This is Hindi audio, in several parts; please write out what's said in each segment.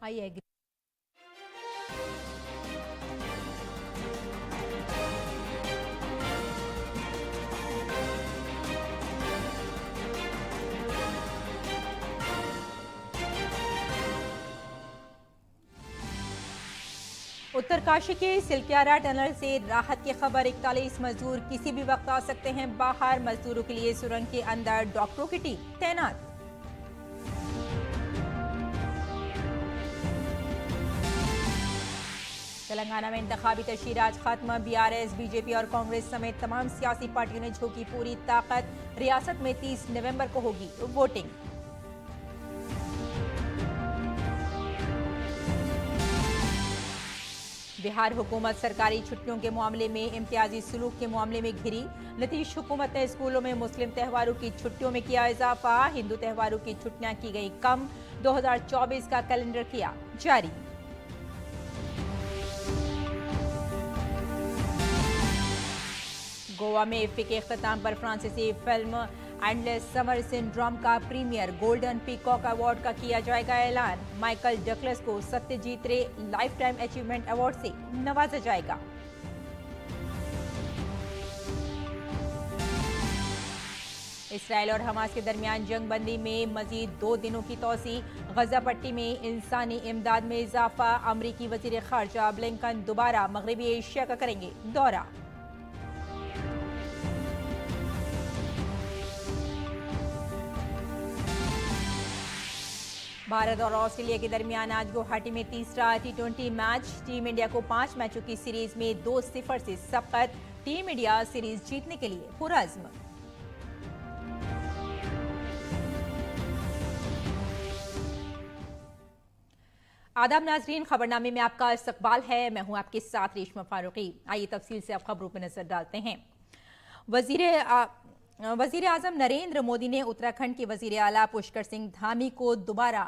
I agree. उत्तरकाशी के सिलक्यारा टनल से राहत की खबर। 41 मजदूर किसी भी वक्त आ सकते हैं बाहर। मजदूरों के लिए सुरंग के अंदर डॉक्टरों की टीम तैनात। तेलंगाना में इंतखाबी तशहीर आज खत्म। बीआरएस, बीजेपी और कांग्रेस समेत तमाम सियासी पार्टियों ने झोंकी पूरी ताकत। रियासत में 30 नवंबर को होगी वोटिंग। बिहार हुकूमत सरकारी छुट्टियों के मामले में इम्तियाजी सुलूक के मामले में घिरी। नीतीश हुकूमत ने स्कूलों में मुस्लिम त्योहारों की छुट्टियों में किया इजाफा। हिंदू त्योहारों की छुट्टियां की गई कम। 2024 का कैलेंडर किया जारी। गोवा में इफ्फी के इख्तिताम पर फ्रांसीसी फिल्म एंडलेस समर सिंड्रोम का प्रीमियर। गोल्डन पीकॉक अवार्ड का किया जाएगा ऐलान। माइकल डगलस को सत्यजीत रे लाइफ टाइम अचीवमेंट अवार्ड से नवाजा जाएगा। इसराइल और हमास के दरमियान जंगबंदी में मजीद 2 दिनों की तोसी। गजा पट्टी में इंसानी इमदाद में इजाफा। अमरीकी वजीर खारजा ब्लिंकन दोबारा मगरबी एशिया का करेंगे दौरा। भारत और ऑस्ट्रेलिया के दरमियान आज गुवाहाटी में तीसरा T20 मैच। टीम इंडिया को 5 मैचों की सीरीज में 2-0 से सबकत। टीम इंडिया सीरीज जीतने के लिए पुरअज़्म। आदाब नाजरीन, खबरनामे में आपका इस्तकबाल है। मैं हूं आपके साथ रेशमा फारूकी। आइए तफसील से अब खबरों पर नजर डालते हैं। वजीर आजम नरेंद्र मोदी ने उत्तराखंड के वजीर आला पुष्कर सिंह धामी को दोबारा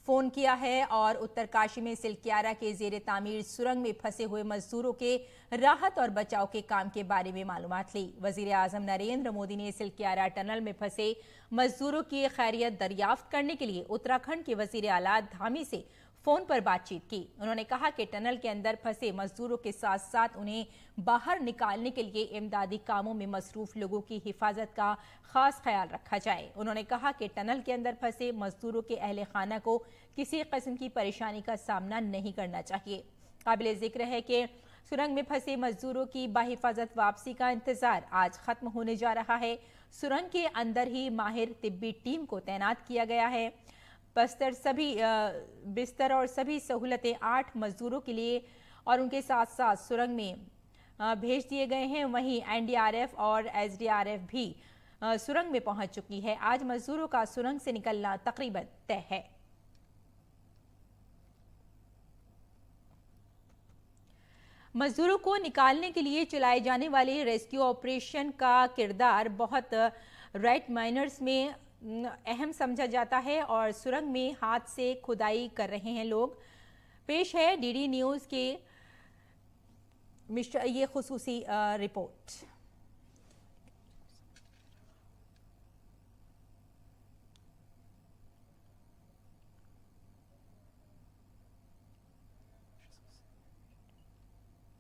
फोन किया है और उत्तरकाशी में सिलक्यारा के जेर तामीर सुरंग में फंसे हुए मजदूरों के राहत और बचाव के काम के बारे में मालूमात ली। वजीर आजम नरेंद्र मोदी ने सिलक्यारा टनल में फंसे मजदूरों की खैरियत दरियाफ्त करने के लिए उत्तराखंड के वजीर आला धामी से फोन पर बातचीत की। उन्होंने कहा कि टनल के अंदर फंसे मजदूरों के साथ साथ उन्हें बाहर निकालने के लिए इमदादी कामों में मसरूफ लोगों की हिफाजत का खास ख्याल रखा जाए। उन्होंने कहा कि टनल के अंदर फंसे मजदूरों के अहले खाना को किसी किस्म की परेशानी का सामना नहीं करना चाहिए। काबिल जिक्र है कि सुरंग में फंसे मजदूरों की बाहिफाजत वापसी का इंतजार आज खत्म होने जा रहा है। सुरंग के अंदर ही माहिर तिब्बी टीम को तैनात किया गया है। बिस्तर और सभी सहूलतें 8 मजदूरों के लिए और उनके साथ साथ सुरंग में भेज दिए गए हैं। वहीं एनडीआरएफ और एसडीआरएफ भी सुरंग में पहुंच चुकी है। आज मजदूरों का सुरंग से निकलना तकरीबन तय है। मजदूरों को निकालने के लिए चलाए जाने वाले रेस्क्यू ऑपरेशन का किरदार बहुत राइट माइनर्स में अहम समझा जाता है और सुरंग में हाथ से खुदाई कर रहे हैं लोग। पेश है डीडी न्यूज के ये खुसूसी रिपोर्ट।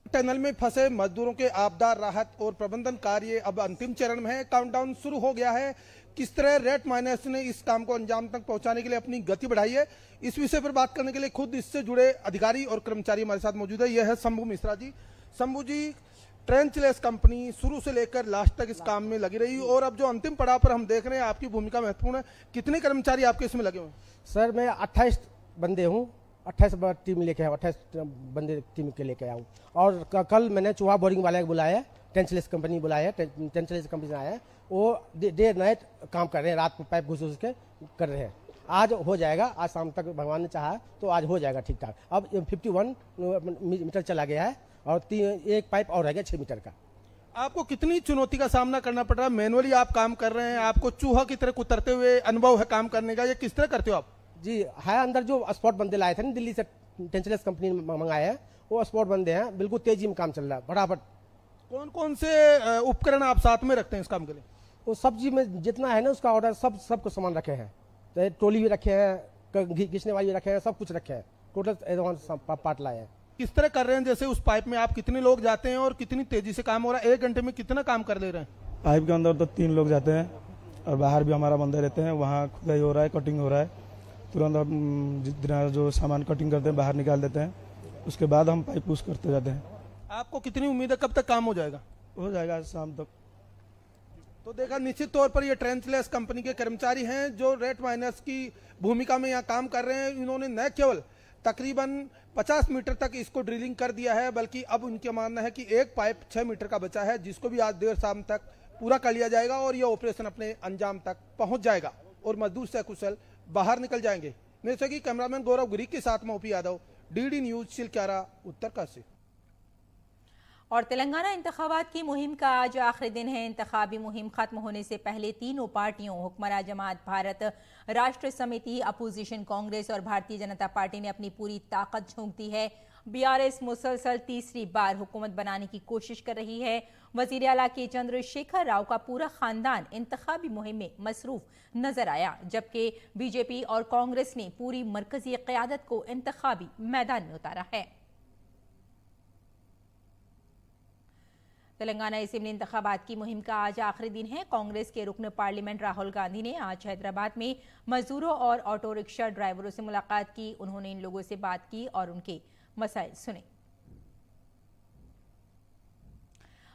टनल में फंसे मजदूरों के आपदा राहत और प्रबंधन कार्य अब अंतिम चरण में है। काउंटडाउन शुरू हो गया है। किस तरह रेड माइनर्स ने इस काम को अंजाम तक पहुंचाने के लिए अपनी गति बढ़ाई है, इस विषय पर बात करने के लिए खुद इससे जुड़े अधिकारी और कर्मचारी हमारे साथ मौजूद है। यह है शंभू मिश्रा जी। शंभू जी, ट्रेंचलेस कंपनी शुरू से लेकर लास्ट तक इस काम में लगी रही और अब जो अंतिम पड़ाव पर हम देख रहे हैं आपकी भूमिका महत्वपूर्ण है। कितने कर्मचारी आपके इसमें लगे हुए हैं? सर मैं 28 बंदे हूँ, 28 टीम लेके आया, 28 बंदे टीम के लेके आया हूँ। और कल मैंने चूहा बोरिंग वाले को बुलाया, टेंचलेस कंपनी बुलाया, टेंचलेस कंपनी से आया है। वो डे नाइट काम कर रहे हैं, रात को पाइप घुस के कर रहे हैं। आज हो जाएगा, आज शाम तक भगवान ने चाहा तो आज हो जाएगा ठीक ठाक। अब 51 मीटर चला गया है और एक पाइप और रह गया 6 मीटर का। आपको कितनी चुनौती का सामना करना पड़ रहा है? मैनुअली आप काम कर रहे हैं, आपको चूहा की तरह कुतरते हुए अनुभव है काम करने का, ये किस तरह करते हो आप? जी है, अंदर जो स्पॉट बंदे लाए थे ना दिल्ली से, टेंचलेस कंपनी ने मंगाए हैं, वो स्पॉट बंदे हैं। बिल्कुल तेजी में काम चल रहा है फटाफट। कौन कौन से उपकरण आप साथ में रखते हैं इस काम के लिए? वो सब्जी में जितना है ना उसका ऑर्डर सबको सामान रखे हैं। तो ट्रोली भी रखे हैं, घिसने वाली भी रखे हैं, सब कुछ रखे हैं। टोटल एडवांस पार्ट लाए हैं। किस तरह कर रहे हैं, जैसे उस पाइप में आप कितने लोग जाते हैं और कितनी तेजी से काम हो रहा है, 1 घंटे में कितना काम कर ले रहे हैं? पाइप के अंदर तो 3 लोग जाते हैं और बाहर भी हमारा बंदे रहते हैं, वहाँ खुदाई हो रहा है, कटिंग हो रहा है, तुरंत हम जितना जो सामान कटिंग करते हैं बाहर निकाल देते हैं, उसके बाद हम पाइप पुश करते जाते हैं। आपको कितनी उम्मीद है, कब तक काम हो जाएगा? हो जाएगा शाम तक। तो देखा, निश्चित तौर पर ये ट्रेंचलेस कंपनी के कर्मचारी हैं जो रेट माइनर्स की भूमिका में यहाँ काम कर रहे हैं। इन्होंने न केवल तकरीबन 50 मीटर तक इसको ड्रिलिंग कर दिया है, बल्कि अब उनका मानना है कि एक पाइप 6 मीटर का बचा है, जिसको भी आज देर शाम तक पूरा कर लिया जाएगा और यह ऑपरेशन अपने अंजाम तक पहुंच जाएगा और मजदूर सकुशल बाहर निकल जाएंगे। मेरे से कैमरामैन गौरव गिरी के साथ मैं OP Yadav, DD news, Silkyara, Uttarkashi. और तेलंगाना इंतखाबात की मुहिम का आज आखिरी दिन है। इंतखाबी मुहिम खत्म होने से पहले तीनों पार्टियों हुक्मरान जमात भारत राष्ट्र समिति, अपोजिशन कांग्रेस और भारतीय जनता पार्टी ने अपनी पूरी ताकत झोंक दी है। बीआरएस मुसलसल तीसरी बार हुकूमत बनाने की कोशिश कर रही है। वजीर आला के चंद्रशेखर राव का पूरा खानदान इंतखाबी मुहिम में मसरूफ नजर आया, जबकि बीजेपी और कांग्रेस ने पूरी मरकजी क़यादत को इंतखाबी मैदान में उतारा है। तेलंगाना असेंबली इंतखाबात की मुहिम का आज आखिरी दिन है। कांग्रेस के रुकन पार्लियामेंट राहुल गांधी ने आज हैदराबाद में मजदूरों और ऑटो रिक्शा ड्राइवरों से मुलाकात की। उन्होंने इन लोगों से बात की और उनके मसाइल सुने।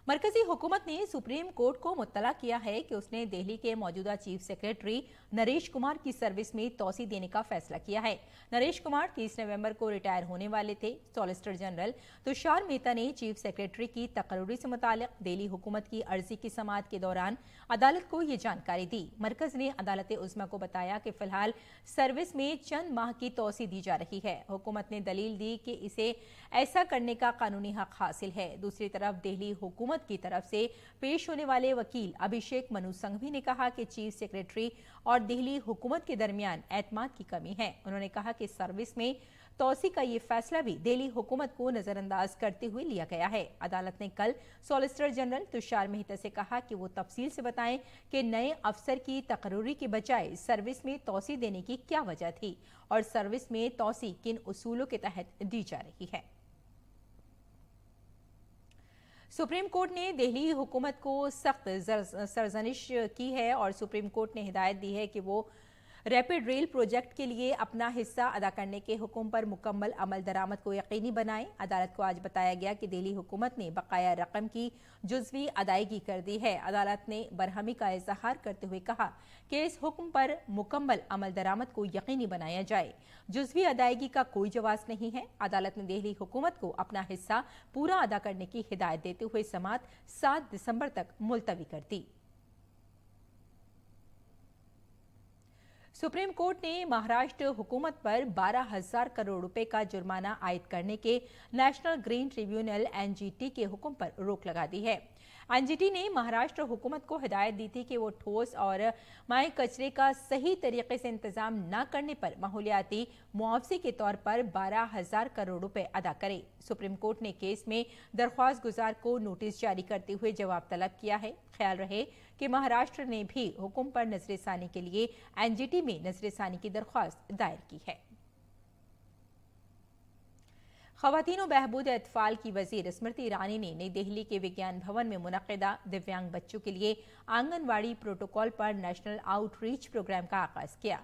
मरकजी हुकूमत ने सुप्रीम कोर्ट को मुत्तला किया है कि उसने दिल्ली के मौजूदा चीफ सेक्रेटरी नरेश कुमार की सर्विस में तोसी देने का फैसला किया है। नरेश कुमार 30 नवंबर को रिटायर होने वाले थे। सॉलिसिटर जनरल तुषार मेहता ने चीफ सेक्रेटरी की तकर्री से मुतालिक दिल्ली हुकूमत की अर्जी की समाअत के दौरान अदालत को ये जानकारी दी। मरकज ने अदालत उज़्मा को बताया कि फिलहाल सर्विस में चंद माह की तोसी दी जा रही है। हुकूमत ने दलील दी कि इसे ऐसा करने का कानूनी हक हासिल है। दूसरी तरफ दिल्ली हुकूमत की तरफ से पेश होने वाले वकील अभिषेक मनु संघवी ने कहा कि चीफ सेक्रेटरी और दिल्ली हुकूमत के दरमियान एतमाद की कमी है। उन्होंने कहा कि सर्विस में तोसी का ये फैसला भी दिल्ली हुकूमत को नजरअंदाज करते हुए लिया गया है। अदालत ने कल सॉलिसिटर जनरल तुषार मेहता से कहा कि वो तफसील से बताएं कि नए अफसर की तकर्री के बजाय सर्विस में तोसी देने की क्या वजह थी और सर्विस में तोसी किन उसूलों के तहत दी जा रही है। सुप्रीम कोर्ट ने दिल्ली हुकूमत को सख्त सरजनिश की है और सुप्रीम कोर्ट ने हिदायत दी है कि वो रैपिड रेल प्रोजेक्ट के लिए अपना हिस्सा अदा करने के हुक्म पर मुकम्मल अमल दरामद को यकीनी बनाए। अदालत को आज बताया गया कि दिल्ली हुकूमत ने बकाया रकम की जुज़वी अदायगी कर दी है। अदालत ने बरहमी का इजहार करते हुए कहा कि इस हुक्म पर मुकम्मल अमल दरामद को यकीनी बनाया जाए। जुज़वी अदायगी का कोई जवाब नहीं है। अदालत ने दिल्ली हुकूमत को अपना हिस्सा पूरा अदा करने की हिदायत देते हुए समाअत 7 दिसंबर तक मुलतवी कर दी। सुप्रीम कोर्ट ने महाराष्ट्र हुकूमत पर 12,000 करोड़ रुपए का जुर्माना आयद करने के नेशनल ग्रीन ट्रिब्यूनल (एनजीटी) के हुक्म पर रोक लगा दी है। एनजीटी ने महाराष्ट्र हुकूमत को हिदायत दी थी कि वो ठोस और माए कचरे का सही तरीके से इंतजाम न करने पर माहौलियाती मुआवजे के तौर पर 12,000 करोड़ रुपए अदा करे। सुप्रीम कोर्ट ने केस में दरख्वास्त गुजार को नोटिस जारी करते हुए जवाब तलब किया है। ख्याल रहे कि महाराष्ट्र ने भी हुक्म पर नजरसानी के लिए एनजीटी में नजरसानी की दरख्वास्त दायर की है। ख़वातीन व बहबूद अतफ़ाल की वज़ीर स्मृति ईरानी ने नई दिल्ली के विज्ञान भवन में मुनक़िदा दिव्यांग बच्चों के लिए आंगनवाड़ी प्रोटोकॉल पर नेशनल आउटरीच प्रोग्राम का आगाज़ किया।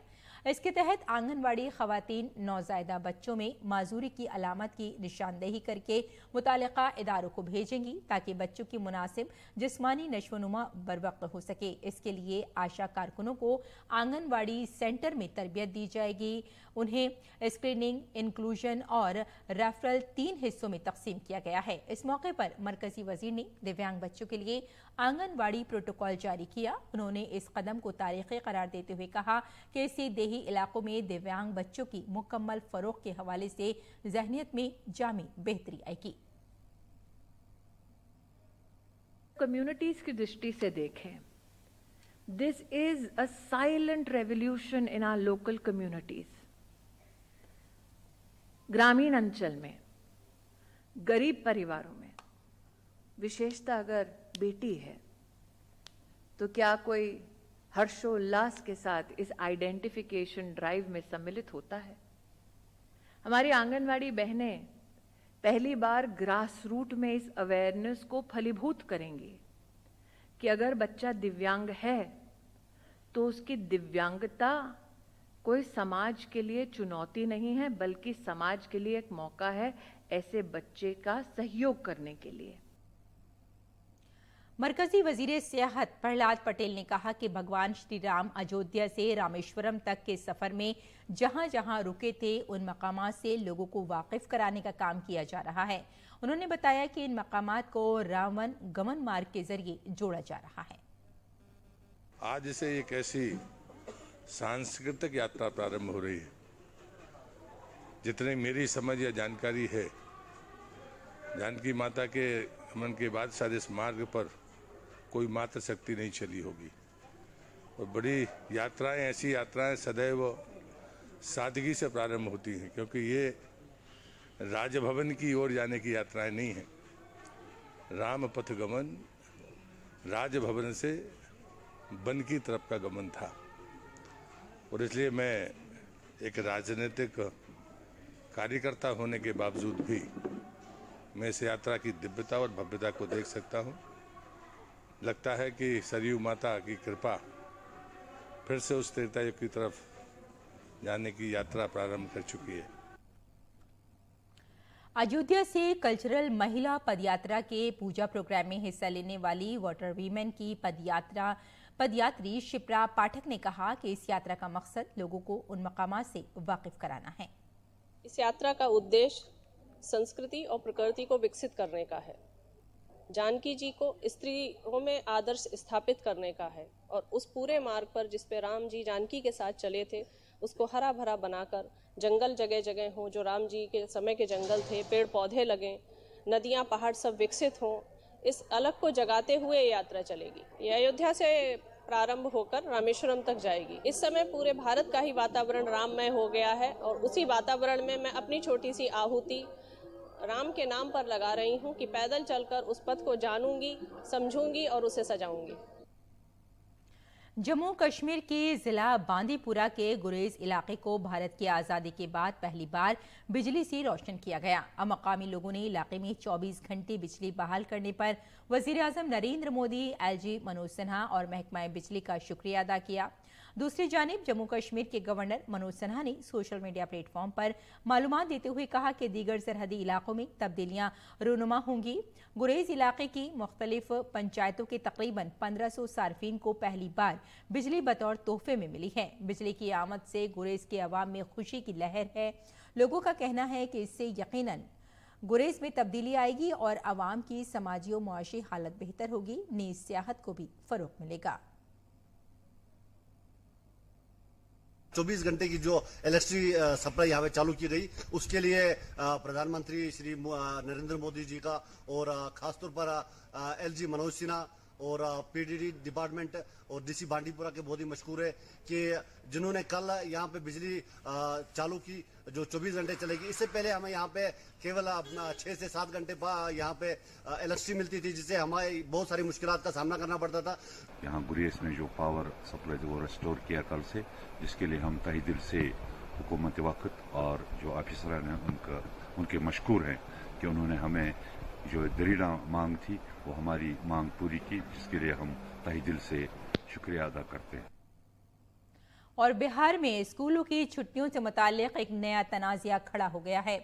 इसके तहत आंगनवाड़ी ख़वातीन नौज़ायदा बच्चों में माजूरी की अलामत की निशानदेही करके मुतालिका इदारों को भेजेंगी ताकि बच्चों की मुनासिब जिस्मानी नशोनुमा बरवक्त हो सके। इसके लिए आशा कारकुनों को आंगनवाड़ी सेंटर में तरबियत दी जाएगी। उन्हें स्क्रीनिंग, इंक्लूजन और रेफरल 3 हिस्सों में तकसीम किया गया है। इस मौके पर मरकजी वजीर ने दिव्यांग बच्चों के लिए आंगनवाड़ी प्रोटोकॉल जारी किया। उन्होंने इस कदम को तारीखी करार देते हुए कहा कि इससे देही इलाकों में दिव्यांग बच्चों की मुकम्मल फरोग के हवाले से ज़हनियत में जामी बेहतरी आएगी। कम्युनिटीज की दृष्टि से देखें, this is a silent revolution in our local communities. ग्रामीण अंचल में, गरीब परिवारों में, विशेषता अगर बेटी है तो क्या कोई हर्षोल्लास के साथ इस आइडेंटिफिकेशन ड्राइव में सम्मिलित होता है? हमारी आंगनवाड़ी बहनें पहली बार ग्रास रूट में इस अवेयरनेस को फलीभूत करेंगी कि अगर बच्चा दिव्यांग है तो उसकी दिव्यांगता कोई समाज के लिए चुनौती नहीं है, बल्कि समाज के लिए एक मौका है ऐसे बच्चे का सहयोग करने के लिए। मरकजी वजीर सियाहत प्रहलाद पटेल ने कहा कि भगवान श्री राम अयोध्या से रामेश्वरम तक के सफर में जहां जहां रुके थे उन मकामात से लोगों को वाकिफ कराने का काम किया जा रहा है। उन्होंने बताया कि इन मकामात को रावण गमन मार्ग के जरिए जोड़ा जा रहा है। आज से एक ऐसी सांस्कृतिक यात्रा प्रारंभ हो रही है, जितनी मेरी समझ या जानकारी है, जानकी माता के मन के बाद शायद इस मार्ग पर कोई मात्र शक्ति नहीं चली होगी। और बड़ी यात्राएं, ऐसी यात्राएं सदैव सादगी से प्रारंभ होती हैं, क्योंकि ये राजभवन की ओर जाने की यात्राएं नहीं हैं। राम पथ गमन राजभवन से वन की तरफ का गमन था। और इसलिए मैं एक राजनीतिक कार्यकर्ता होने के बावजूद भी मैं इस यात्रा की दिव्यता और भव्यता को देख सकता हूं। लगता है कि सरयू माता की कृपा फिर से उस त्रेतायुग की तरफ जाने की यात्रा प्रारंभ कर चुकी है। अयोध्या से कल्चरल महिला पदयात्रा के पूजा प्रोग्राम में हिस्सा लेने वाली वाटर वीमेन की पदयात्री शिप्रा पाठक ने कहा कि इस यात्रा का मकसद लोगों को उन मकामात से वाकिफ कराना है। इस यात्रा का उद्देश्य संस्कृति और प्रकृति को विकसित करने का है, जानकी जी को स्त्रियों में आदर्श स्थापित करने का है और उस पूरे मार्ग पर जिस पे राम जी जानकी के साथ चले थे उसको हरा भरा बनाकर जंगल जगह जगह हो, जो राम जी के समय के जंगल थे, पेड़ पौधे लगें, नदियां पहाड़ सब विकसित हों, इस अलग को जगाते हुए ये यात्रा चलेगी। ये अयोध्या से प्रारंभ होकर रामेश्वरम तक जाएगी। इस समय पूरे भारत का ही वातावरण राममय हो गया है और उसी वातावरण में मैं अपनी छोटी सी आहुति राम के नाम पर लगा रही हूँ कि पैदल चलकर उस पथ को जानूंगी, समझूंगी और उसे सजाऊंगी। जम्मू कश्मीर के जिला बांदीपुरा के गुरेज इलाके को भारत की आज़ादी के बाद पहली बार बिजली से रोशन किया गया। अब मकामी लोगों ने इलाके में 24 घंटे बिजली बहाल करने पर वज़ीर-ए-आज़म नरेंद्र मोदी, एलजी मनोज सिन्हा और महकमा बिजली का शुक्रिया अदा किया। दूसरी जानिब जम्मू कश्मीर के गवर्नर मनोज सिन्हा ने सोशल मीडिया प्लेटफॉर्म पर मालूमात देते हुए कहा कि दीगर सरहदी इलाकों में तब्दीलियां रूनुमा होंगी। गुरेज इलाके की मुख्तलिफ पंचायतों के तकरीबन 1500 सार्फिन को पहली बार बिजली बतौर तोहफे में मिली है। बिजली की आमद से गुरेज के अवाम में खुशी की लहर है। लोगों का कहना है कि इससे यकीनन गुरेज में तब्दीली आएगी और अवाम की समाजी और मुआशी हालत बेहतर होगी। नीज सियाहत को भी फरोग मिलेगा। 24 घंटे की जो इलेक्ट्रिसिटी सप्लाई यहाँ पे चालू की गई, उसके लिए प्रधानमंत्री श्री नरेंद्र मोदी जी का और खासतौर पर एलजी मनोज सिन्हा और पीडीडी डिपार्टमेंट और डीसी बांडीपुरा के बहुत ही मशहूर है कि जिन्होंने कल यहाँ पे बिजली चालू की जो 24 घंटे चलेगी। इससे पहले हमें यहाँ पे केवल 6 से 7 घंटे यहाँ पे इलेक्ट्रिसिटी मिलती थी, जिससे हमारी बहुत सारी मुश्किलात का सामना करना पड़ता था। यहाँ गुरेज में जो पावर सप्लाई वो रेस्टोर किया कल से, जिसके लिए हम तहे दिल से हुकूमत वक्त और जो ऑफिसर हैं उनके मशकूर हैं कि उन्होंने हमें जो दरीड़ा मांग थी वो हमारी मांग पूरी की, जिसके लिए हम तहे दिल से शुक्रिया अदा करते हैं। और बिहार में स्कूलों की छुट्टियों से मुताल्लिक एक नया तनाज़ा खड़ा हो गया है।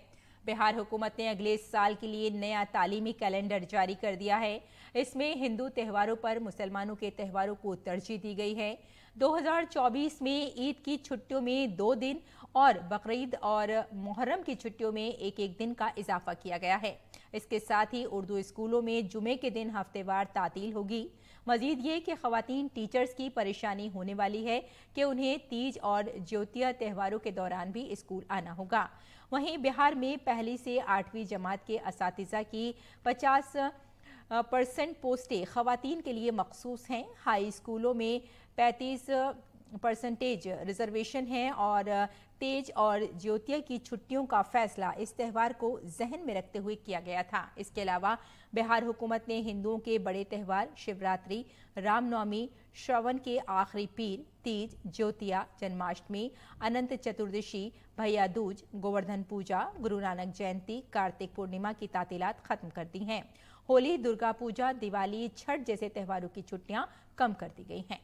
बिहार हुकूमत ने अगले साल के लिए नया तालीमी कैलेंडर जारी कर दिया है। इसमें हिंदू त्योहारों पर मुसलमानों के त्योहारों को तरजीह दी गई है। 2024 में ईद की छुट्टियों में 2 दिन और बकरीद और मुहर्रम की छुट्टियों में एक दिन का इजाफा किया गया है। इसके साथ ही उर्दू स्कूलों में जुमे के दिन हफ्तेवार तातील होगी। मजीद ये कि ख़वातीन टीचर्स की परेशानी होने वाली है कि उन्हें तीज और ज्योतिया त्योहारों के दौरान भी स्कूल आना होगा। वहीं बिहार में पहली से 8वीं जमात के असातिज़ा की 50% पोस्टें ख़वातीन के लिए मखसूस हैं। हाई स्कूलों में 35 परसेंटेज रिजर्वेशन है और तेज और ज्योतिया की छुट्टियों का फैसला इस त्यौहार को जहन में रखते हुए किया गया था। इसके अलावा बिहार हुकूमत ने हिंदुओं के बड़े त्यौहार शिवरात्रि, रामनवमी, श्रवण के आखिरी पीर, तीज, ज्योतिया, जन्माष्टमी, अनंत चतुर्दशी, भैया दूज, गोवर्धन पूजा, गुरु नानक जयंती, कार्तिक पूर्णिमा की तातीलात खत्म कर दी हैं। होली, दुर्गा पूजा, दिवाली, छठ जैसे त्योहारों की छुट्टियां कम कर दी गई हैं।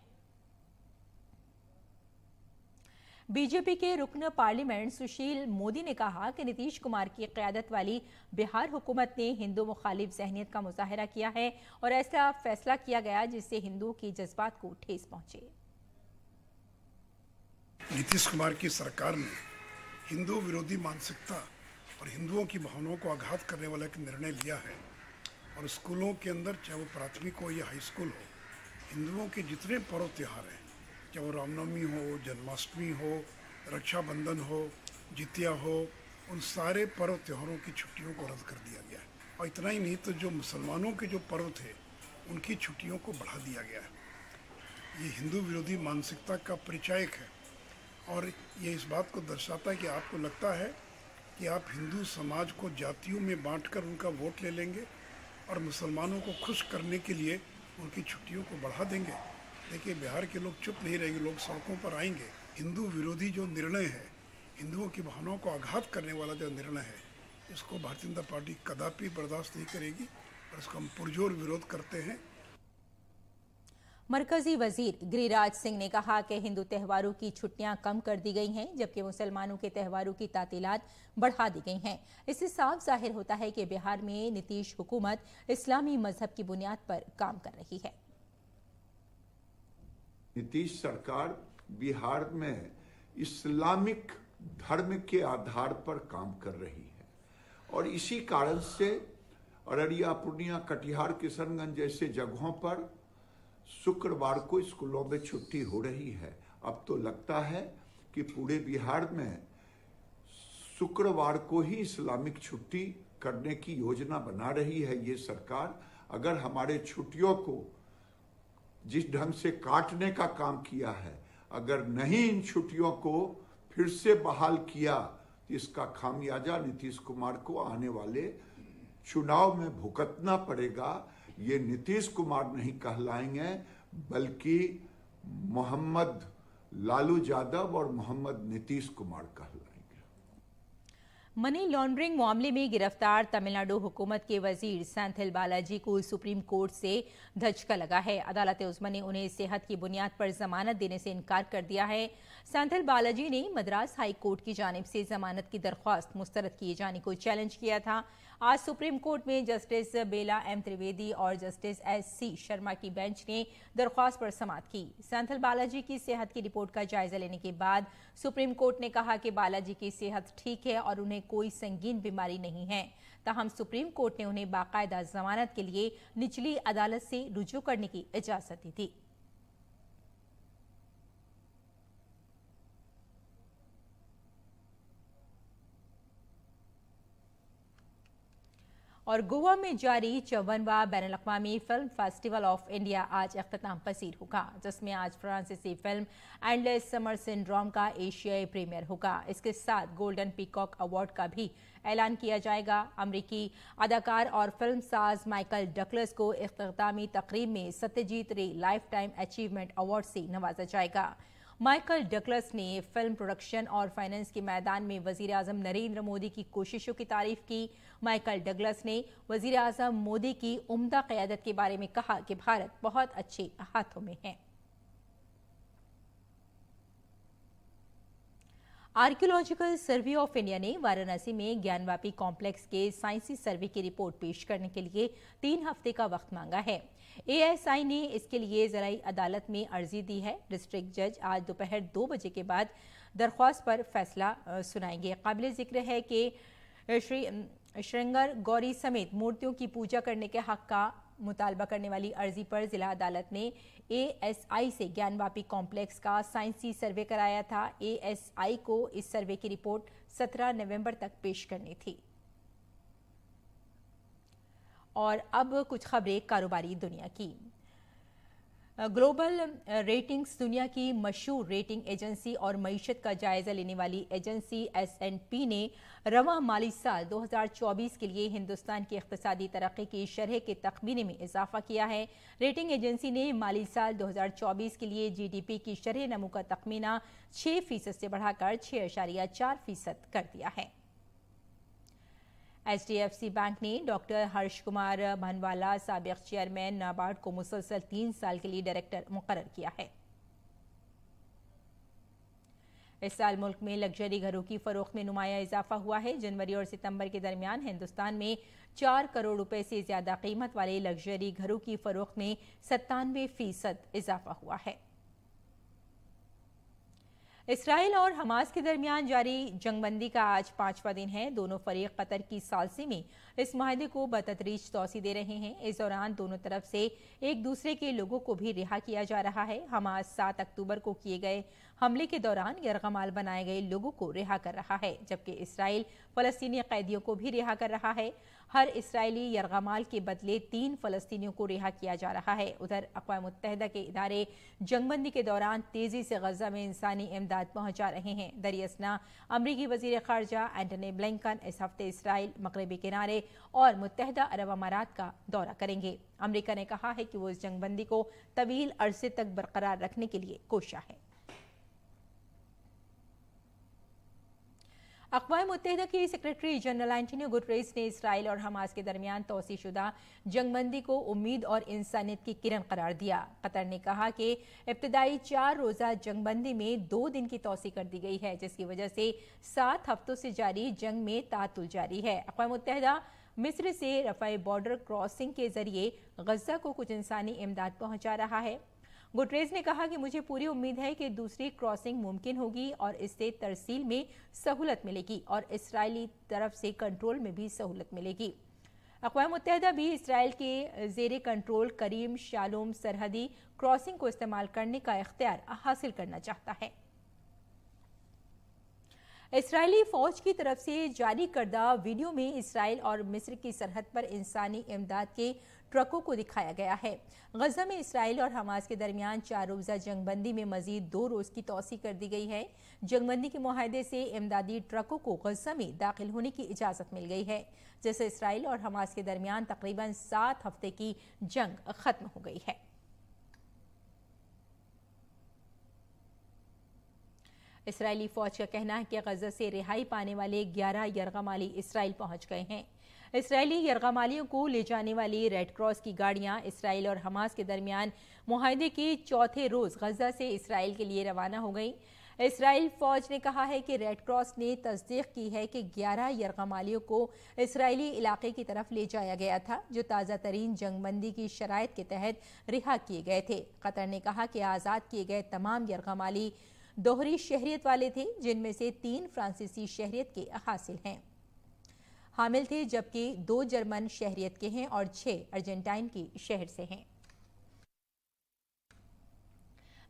बीजेपी के रुकन पार्लियामेंट सुशील मोदी ने कहा कि नीतीश कुमार की क़यादत वाली बिहार हुकूमत ने हिंदू मुखालिफ ज़हनियत का मुजाहरा किया है और ऐसा फैसला किया गया जिससे हिंदुओं की जज्बात को ठेस पहुंचे। नीतीश कुमार की सरकार ने हिंदू विरोधी मानसिकता और हिंदुओं की भावनाओं को आघात करने वाला एक निर्णय लिया है और स्कूलों के अंदर, चाहे वो प्राथमिक हो या हाई स्कूल हो, हिंदुओं के जितने पर्व त्यौहार हैं, चाहे वो रामनवमी हो, जन्माष्टमी हो, रक्षाबंधन हो, जितिया हो, उन सारे पर्व त्योहारों की छुट्टियों को रद्द कर दिया गया है। और इतना ही नहीं, तो जो मुसलमानों के जो पर्व थे उनकी छुट्टियों को बढ़ा दिया गया है। ये हिंदू विरोधी मानसिकता का परिचायक है और ये इस बात को दर्शाता है कि आपको लगता है कि आप हिंदू समाज को जातियों में बांटकर उनका वोट ले लेंगे और मुसलमानों को खुश करने के लिए उनकी छुट्टियों को बढ़ा देंगे। देखिए, बिहार के लोग चुप नहीं रहेंगे, लोग सड़कों पर आएंगे। हिंदू विरोधी जो निर्णय है, हिंदुओं की भावनाओं को आघात करने वाला जो निर्णय है, इसको भारतीय जनता पार्टी कदापि बर्दाश्त नहीं करेगी और इसका हम पुरजोर विरोध करते हैं। मरकजी वजीर गिरिराज सिंह ने कहा कि हिंदू त्योहारों की छुट्टियां कम कर दी गई हैं जबकि मुसलमानों के त्योहारों की तातीलात बढ़ा दी गई हैं। इससे साफ जाहिर होता है कि बिहार में नीतीश हुकूमत इस्लामी मजहब की बुनियाद पर काम कर रही है। नीतीश सरकार बिहार में इस्लामिक धर्म के आधार पर काम कर रही है और इसी कारण से अररिया, पूर्णिया, कटिहार, किशनगंज जैसे जगहों पर शुक्रवार को स्कूलों में छुट्टी हो रही है। अब तो लगता है कि पूरे बिहार में शुक्रवार को ही इस्लामिक छुट्टी करने की योजना बना रही है ये सरकार। अगर हमारे छुट्टियों को जिस ढंग से काटने का काम किया है, अगर नहीं इन छुट्टियों को फिर से बहाल किया तो इसका खामियाजा नीतीश कुमार को आने वाले चुनाव में भुगतना पड़ेगा। ये नीतीश कुमार नहीं कहलाएंगे बल्कि मोहम्मद लालू यादव और मोहम्मद नीतीश कुमार कहलाएंगे। मनी लॉन्ड्रिंग मामले में गिरफ्तार तमिलनाडु हुकूमत के वजीर सेंथिल बालाजी को सुप्रीम कोर्ट से धचका लगा है। अदालत उस्मा ने उन्हें सेहत की बुनियाद पर जमानत देने से इनकार कर दिया है। सेंथिल बालाजी ने मद्रास हाई कोर्ट की जानिब से जमानत की दरख्वास्त मुस्तरद किए जाने को चैलेंज किया था। आज सुप्रीम कोर्ट में जस्टिस बेला एम त्रिवेदी और जस्टिस एस.सी. शर्मा की बेंच ने दरख्वास्त पर समाअत की। सेंथिल बालाजी की सेहत की रिपोर्ट का जायजा लेने के बाद सुप्रीम कोर्ट ने कहा कि बालाजी की सेहत ठीक है और उन्हें कोई संगीन बीमारी नहीं है। ताहम सुप्रीम कोर्ट ने उन्हें बाकायदा जमानत के लिए निचली अदालत से रुजू करने की इजाजत दी थी। और गोवा में जारी 54वां बैनुल-अक़वामी फिल्म फेस्टिवल ऑफ इंडिया आज अख्ताम पसीर होगा, जिसमें आज फ्रांसीसी फिल्म एंडलेस समर सिंड्रोम का एशियाई प्रीमियर होगा। इसके साथ गोल्डन पीकॉक अवार्ड का भी ऐलान किया जाएगा। अमरीकी अदाकार और फिल्म साज माइकल डगलस को इख्तितामी तकरीब में सत्यजीत रे लाइफ टाइम अचीवमेंट अवार्ड से नवाजा जाएगा। माइकल डगलस ने फिल्म प्रोडक्शन और फाइनेंस के मैदान में वजीर आजम नरेंद्र मोदी की कोशिशों की तारीफ की। माइकल डगलस ने वजीर आजम मोदी की उम्दा क़यादत के बारे में कहा कि भारत बहुत अच्छे हाथों में है। आर्कियोलॉजिकल सर्वे ऑफ इंडिया ने वाराणसी में ज्ञानवापी कॉम्प्लेक्स के साइंसी सर्वे की रिपोर्ट पेश करने के लिए 3 हफ्ते का वक्त मांगा है। एएसआई ने इसके लिए ज़राई अदालत में अर्जी दी है। डिस्ट्रिक्ट जज आज दोपहर 2 बजे के बाद दरख्वास्त पर फैसला सुनाएंगे। काबिल जिक्र है कि श्रृंगार गौरी समेत मूर्तियों की पूजा करने के हक का मुतालबा करने वाली अर्जी पर जिला अदालत ने एएसआई से ज्ञानवापी कॉम्प्लेक्स का साइंसी सर्वे कराया था। एएसआई को इस सर्वे की रिपोर्ट 17 नवंबर तक पेश करनी थी। और अब कुछ खबरें कारोबारी दुनिया की। ग्लोबल रेटिंग्स दुनिया की मशहूर रेटिंग एजेंसी और मईशत का जायजा लेने वाली एजेंसी S&P ने रवां माली साल 2024 के लिए हिंदुस्तान की इक्तिसादी तरक्की की शरह के तखमीने में इजाफा किया है। रेटिंग एजेंसी ने माली साल 2024 के लिए GDP की शरह नमू का तखमीना 6% से बढ़ाकर 6.4% कर दिया है। HDFC बैंक ने डॉक्टर हर्ष कुमार भनवाला साबिक चेयरमैन नाबार्ड को मुसलसल 3 साल के लिए डायरेक्टर मुकर्रर किया है। इस साल मुल्क में लग्जरी घरों की फरोख्त में नुमाया इजाफा हुआ है। जनवरी और सितंबर के दरमियान हिंदुस्तान में 4 करोड़ रुपए से ज्यादा कीमत वाले लग्जरी घरों की फरोख्त में 97% इजाफा हुआ है। इसराइल और हमास के दरमियान जारी जंगबंदी का आज 5वां दिन है। दोनों फरीक कतर की सालसी में इस माहदे को बतदरीज तौसी दे रहे हैं। इस दौरान दोनों तरफ से एक दूसरे के लोगों को भी रिहा किया जा रहा है। हमास 7 अक्टूबर को किए गए हमले के दौरान यरगमाल बनाए गए लोगों को रिहा कर रहा है, जबकि इसराइल फलस्तीनी कैदियों को भी रिहा कर रहा है। हर इसराइली यरगमाल के बदले 3 फलस्तीनियों को रिहा किया जा रहा है। उधर अक़वाम मुत्तहिदा के इदारे जंगबंदी के दौरान तेजी से गजा में इंसानी इमदाद पहुंचा रहे हैं। दरियासना अमरीकी वजीर खारजा एंटनी ब्लिंकन इस हफ्ते इसराइल, मगरबी किनारे और मुत्तहिदा अरब अमारात का दौरा करेंगे। अमरीका ने कहा है कि वो इस जंगबंदी को तवील अरसे तक बरकरार रखने के लिए कोशिश है। अक़वाम मुत्तहिदा की सेक्रेटरी जनरल एंटोनियो गुटरेस ने इसराइल और हमास के दरमियान तौसीशुदा जंगबंदी को उम्मीद और इंसानियत की किरण करार दिया। कतर ने कहा कि इब्तदाई 4 रोज़ा जंगबंदी में 2 दिन की तौसी कर दी गई है, जिसकी वजह से 7 हफ्तों से जारी जंग में तातुल जारी है। अक़वाम मुत्तहिदा मिस्र से रफ़ाए बॉर्डर क्रॉसिंग के जरिए गजा को कुछ इंसानी इमदाद पहुंचा रहा है। गुटरेस ने कहा कि मुझे पूरी उम्मीद है कि दूसरी क्रॉसिंग मुमकिन होगी और इससे तरसील में सहूलत मिलेगी और इसराइली तरफ से कंट्रोल में भी सहूलत मिलेगी। अक़वाम मुत्तहिदा भी इसराइल के ज़ेरे कंट्रोल करीम शालोम सरहदी क्रॉसिंग को इस्तेमाल करने का इख्तियार हासिल करना चाहता है। इसराइली फौज की तरफ से जारी करदा वीडियो में इसराइल और मिस्र की सरहद पर इंसानी इमदाद के ट्रकों को दिखाया गया है। गजा में इसराइल और हमास के दरमियान 4 रोज़ा जंगबंदी में मजीद 2 रोज़ की तौसी कर दी गई है। जंगबंदी के मुआहदे से इमदादी ट्रकों को गजा में दाखिल होने की इजाज़त मिल गई है, जिससे इसराइल और हमास के दरमियान तकरीबन 7 हफ्ते की जंग खत्म हो गई है। इसराइली फौज का कहना है कि गजा से रिहाई पाने वाले 11 यरगमाली इसराइल पहुंच गए हैं। इसराइली यरगमालियों को ले जाने वाली रेड क्रॉस की गाड़ियां इसराइल और हमास के दरमियान मुआहदे के 4थे रोज गजा से इसराइल के लिए रवाना हो गई। इसराइल फौज ने कहा है कि रेड क्रॉस ने तस्दीक की है कि 11 यरगमालियों को इसराइली इलाके की तरफ ले जाया गया था, जो ताज़ा तरीन जंगबंदी की शराइत के तहत रिहा किए गए थे। कतर ने कहा कि आज़ाद किए गए तमाम यरगमाली दोहरी शहरियत वाले थे, जिनमें से 3 फ्रांसीसी शहरियत के हामिल थे, जबकि 2 जर्मन शहरियत के हैं और 6 अर्जेंटाइन की शहर से हैं।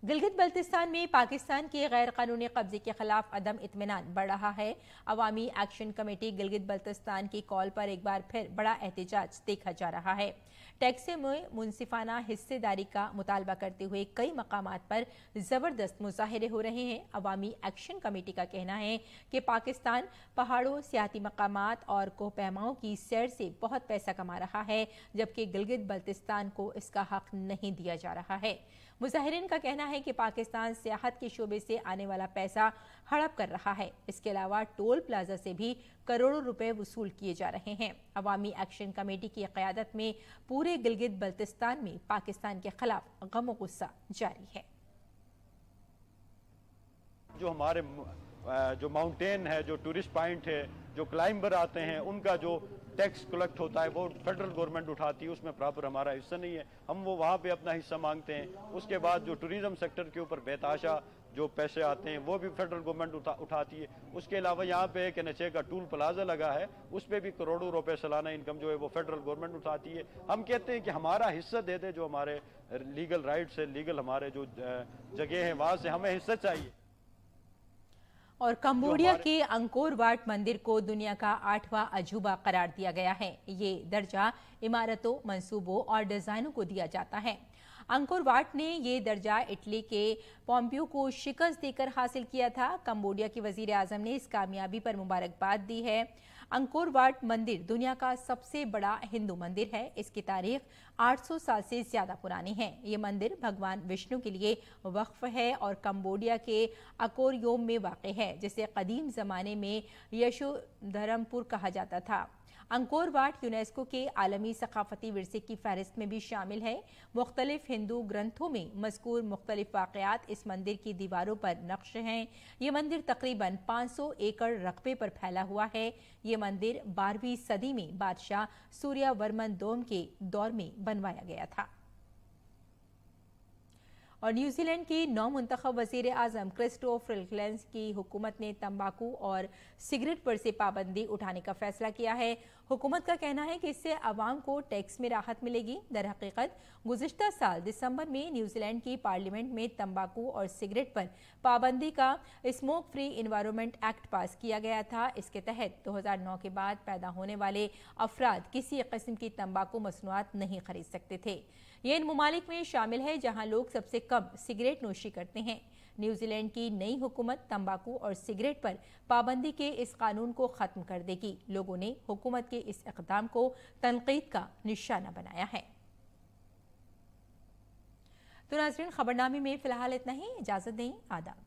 गिलगित बल्तिस्तान में पाकिस्तान के गैर कानूनी कब्जे के खिलाफ अदम इत्मीनान बढ़ रहा है। अवामी एक्शन कमेटी गिलगित बल्तिस्तान की कॉल पर एक बार फिर बड़ा एहतजाज देखा जा रहा है। टैक्स में मुनसिफाना हिस्सेदारी का मुतालबा करते हुए कई मकामात पर जबरदस्त मुजाहिरे हो रहे हैं। अवामी एक्शन कमेटी का कहना है कि पाकिस्तान पहाड़ों, सियाती मकामात और कोहपैमाओं की सैर से बहुत पैसा कमा रहा है, जबकि गिलगित बल्तिस्तान को इसका हक नहीं दिया जा रहा है। मुजाहिरीन का कहना है कि पाकिस्तान सियाहत के शोबे से आने वाला पैसा हड़प कर रहा है। इसके अलावा टोल प्लाजा से भी करोड़ों रुपए वसूल किए जा रहे हैं। अवामी एक्शन कमेटी की क़यादत में पूरे गिलगित बल्तिस्तान में पाकिस्तान के खिलाफ गम गुस्सा जारी है। जो हमारे जो माउंटेन है, जो टूरिस्ट पॉइंट है, जो क्लाइंबर आते हैं, उनका जो टैक्स कलेक्ट होता है वो फेडरल गवर्नमेंट उठाती है, उसमें प्रॉपर हमारा हिस्सा नहीं है। हम वो वहाँ पे अपना हिस्सा मांगते हैं। उसके बाद जो टूरिज्म सेक्टर के ऊपर बेताशा जो पैसे आते हैं वो भी फेडरल गवर्नमेंट उठाती है। उसके अलावा यहाँ पे एक NHA का टूल प्लाजा लगा है, उस पर भी करोड़ों रुपए सालाना इनकम जो है वो फेडरल गवर्नमेंट उठाती है। हम कहते हैं कि हमारा हिस्सा दे दे, जो हमारे लीगल राइट्स है, लीगल हमारे जो जगह है वहाँ से हमें हिस्सा चाहिए। और कंबोडिया के अंकोर वाट मंदिर को दुनिया का 8वां अजूबा करार दिया गया है। ये दर्जा इमारतों, मंसूबों और डिजाइनों को दिया जाता है। अंकोर वाट ने ये दर्जा इटली के पोम्पियो को शिकस्त देकर हासिल किया था। कंबोडिया के वजीर आजम ने इस कामयाबी पर मुबारकबाद दी है। अंकोर वाट मंदिर दुनिया का सबसे बड़ा हिंदू मंदिर है। इसकी तारीख 800 साल से ज्यादा पुरानी है। ये मंदिर भगवान विष्णु के लिए वक्फ है और कंबोडिया के अकोरयोम में वाक़ है, जिसे कदीम जमाने में यशोधरमपुर कहा जाता था। अंकोर वाट यूनेस्को के आलमी सकाफती विरसे की फहरिस्त में भी शामिल है। मुख्तलिफ हिंदू ग्रंथों में मज़कूर मुख्तलिफ वाक़यात इस मंदिर की दीवारों पर नक्श हैं। ये मंदिर तकरीबन 500 एकड़ रकबे पर फैला हुआ है। ये मंदिर 12वीं सदी में बादशाह सूर्यवर्मन दोम के दौर में बनवाया गया था। और न्यूजीलैंड की नौ मुंतखब वज़ीर आज़म क्रिस्टोफर हिक्लेंस की हुकूमत ने तंबाकू और सिगरेट पर से पाबंदी उठाने का फैसला किया है। हुकूमत का कहना है कि इससे आवाम को टैक्स में राहत मिलेगी। दरहकीकत गुज़िश्ता साल दिसंबर में न्यूजीलैंड की पार्लियामेंट में तंबाकू और सिगरेट पर पाबंदी का स्मोक फ्री इन्वायरमेंट एक्ट पास किया गया था। इसके तहत 2009 के बाद पैदा होने वाले अफराद किसी किस्म की तंबाकू मसनूआत नहीं खरीद सकते थे। ये इन ममालिक में शामिल है जहां लोग सबसे कम सिगरेट नोशी करते हैं। न्यूजीलैंड की नई हुकूमत तंबाकू और सिगरेट पर पाबंदी के इस कानून को खत्म कर देगी। लोगों ने हुकूमत के इस इक़दाम को तनकीद का निशाना बनाया है। तो नाज़रीन, खबरनामे में फिलहाल इतना ही। इजाज़त दें। आदाब।